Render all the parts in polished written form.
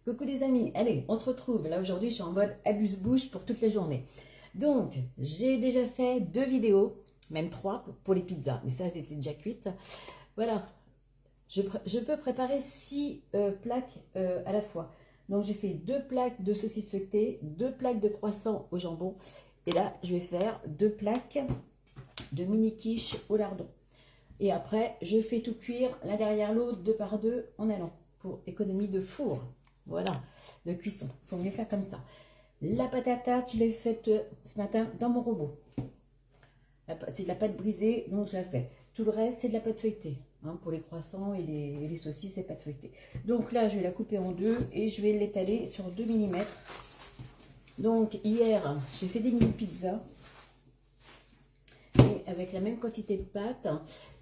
Coucou les amis, allez, on se retrouve. Là aujourd'hui, je suis en mode abuse-bouche pour toute la journée. Donc, j'ai déjà fait 2 vidéos, même 3 pour les pizzas, mais ça, c'était déjà cuite. Voilà, je peux préparer 6 plaques à la fois. Donc, j'ai fait 2 plaques de saucisses feuilletées, 2 plaques de croissants au jambon. Et là, je vais faire 2 plaques de mini quiche au lardon. Et après, je fais tout cuire l'un derrière l'autre, 2 par 2 en allant, pour économie de four. Voilà, de cuisson. Il faut mieux faire comme ça. La pâte à tarte, je l'ai faite ce matin dans mon robot. C'est de la pâte brisée, donc je la fais. Tout le reste, c'est de la pâte feuilletée. Hein, pour les croissants et les saucisses, c'est pâte feuilletée. Donc là, je vais la couper en 2 et je vais l'étaler sur 2 mm. Donc hier, j'ai fait des mini pizzas. Et avec la même quantité de pâte,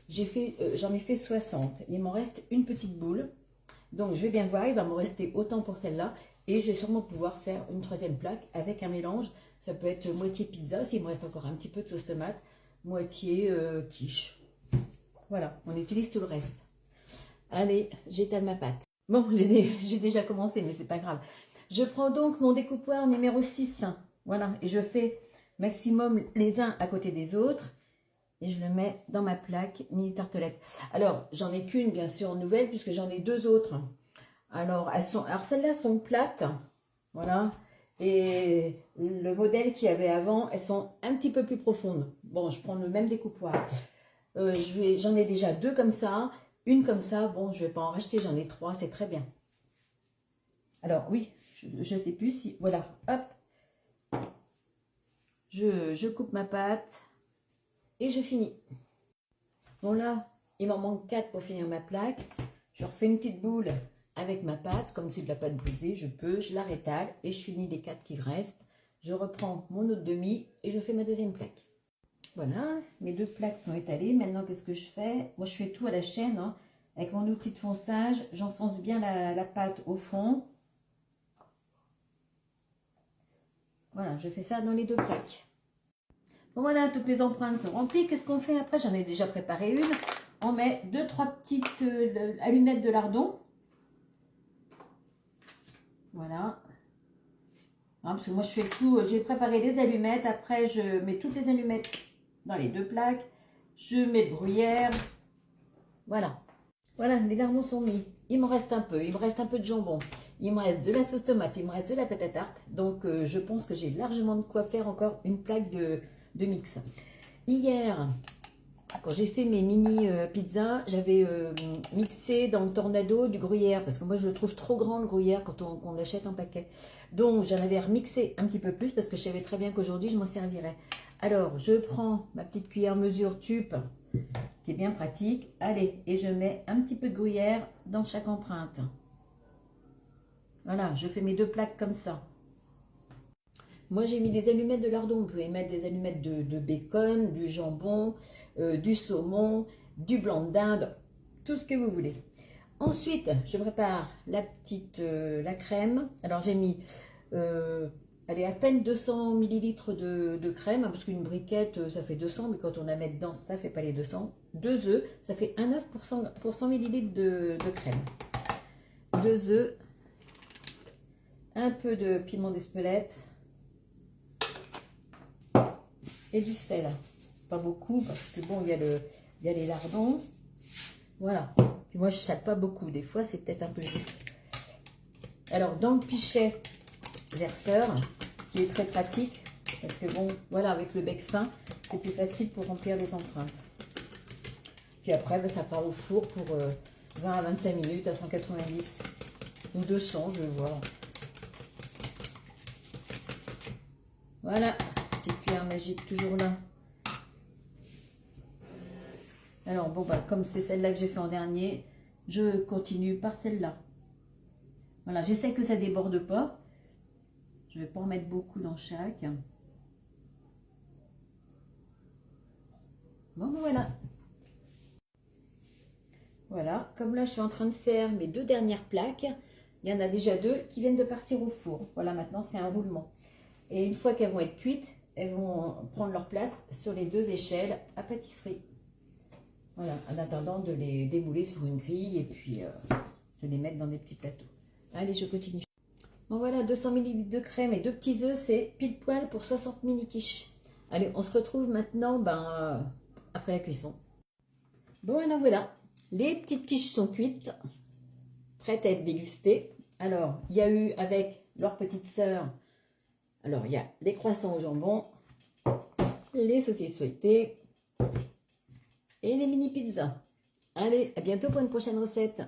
j'en ai fait 60. Il m'en reste une petite boule. Donc, je vais bien voir, il va me rester autant pour celle-là. Et je vais sûrement pouvoir faire une 3e plaque avec un mélange. Ça peut être moitié pizza, s'il me reste encore un petit peu de sauce tomate, moitié quiche. Voilà, on utilise tout le reste. Allez, j'étale ma pâte. Bon, j'ai déjà commencé, mais c'est pas grave. Je prends donc mon découpoir numéro 6. Voilà, et je fais maximum les uns à côté des autres. Et je le mets dans ma plaque mini tartelette. Alors, j'en ai qu'une, bien sûr, nouvelle, puisque j'en ai 2 autres. Alors celles-là sont plates. Voilà. Et le modèle qu'il y avait avant, elles sont un petit peu plus profondes. Bon, je prends le même découpoir. J'en ai déjà 2 comme ça. Une comme ça, bon, je ne vais pas en racheter, j'en ai 3, c'est très bien. Alors, oui, je ne sais plus si... Voilà, hop. Je coupe ma pâte. Et je finis. Bon là, il m'en manque 4 pour finir ma plaque. Je refais une petite boule avec ma pâte. Comme c'est de la pâte brisée, je la rétale et je finis les 4 qui restent. Je reprends mon autre demi et je fais ma 2e plaque. Voilà, mes 2 plaques sont étalées. Maintenant, qu'est-ce que je fais? Moi, je fais tout à la chaîne. Hein. Avec mon outil de fonçage, j'enfonce bien la pâte au fond. Voilà, je fais ça dans les 2 plaques. Bon voilà, toutes mes empreintes sont remplies. Qu'est-ce qu'on fait après? J'en ai déjà préparé une. On met 2-3 petites allumettes de lardon. Voilà. Hein, parce que moi je fais tout. J'ai préparé les allumettes. Après je mets toutes les allumettes dans les 2 plaques. Je mets le gruyère. Voilà. Voilà, les lardons sont mis. Il me reste un peu. Il me reste un peu de jambon. Il me reste de la sauce tomate. Il me reste de la pâte à tarte. Donc je pense que j'ai largement de quoi faire encore une plaque de mix. Hier, quand j'ai fait mes mini pizzas, j'avais mixé dans le tornado du gruyère, parce que moi je le trouve trop grand le gruyère quand on l'achète en paquet. Donc j'en avais remixé un petit peu plus parce que je savais très bien qu'aujourd'hui je m'en servirais. Alors je prends ma petite cuillère mesure tube qui est bien pratique. Allez, et je mets un petit peu de gruyère dans chaque empreinte. Voilà, je fais mes 2 plaques comme ça. Moi, j'ai mis des allumettes de lardon. Vous pouvez mettre des allumettes de bacon, du jambon, du saumon, du blanc de dinde, tout ce que vous voulez. Ensuite, je prépare la crème. Alors, j'ai mis allez, à peine 200 ml de crème, hein, parce qu'une briquette, ça fait 200, mais quand on la met dedans, ça ne fait pas les 200. 2 œufs, ça fait un œuf pour 100 ml de crème. 2 œufs, un peu de piment d'Espelette. Et du sel, pas beaucoup parce que bon, il y a les lardons. Voilà. Puis moi, je sale pas beaucoup. Des fois, c'est peut-être un peu juste. Alors, dans le pichet verseur, qui est très pratique, parce que bon, voilà, avec le bec fin, c'est plus facile pour remplir les empreintes. Puis après, ben, ça part au four pour 20 à 25 minutes à 190 ou 200, je vais voir. Voilà. Petite cuillère magique toujours là. Alors bon, bah, comme c'est celle-là que j'ai fait en dernier, je continue par celle-là. Voilà, j'essaie que ça déborde pas. Je vais pas en mettre beaucoup dans chaque. Bon, voilà. Voilà, comme là je suis en train de faire mes 2 dernières plaques, il y en a déjà 2 qui viennent de partir au four. Voilà, maintenant c'est un roulement. Et une fois qu'elles vont être cuites, elles vont prendre leur place sur les 2 échelles à pâtisserie. Voilà, en attendant de les démouler sur une grille et puis de les mettre dans des petits plateaux. Allez, je continue. Bon voilà, 200 ml de crème et 2 petits œufs, c'est pile poil pour 60 mini quiches. Allez, on se retrouve maintenant après la cuisson. Bon, alors voilà, les petites quiches sont cuites, prêtes à être dégustées. Alors, il y a eu avec leur petite sœur, alors il y a les croissants au jambon, les saucisses feuilletées et les mini pizzas. Allez, à bientôt pour une prochaine recette.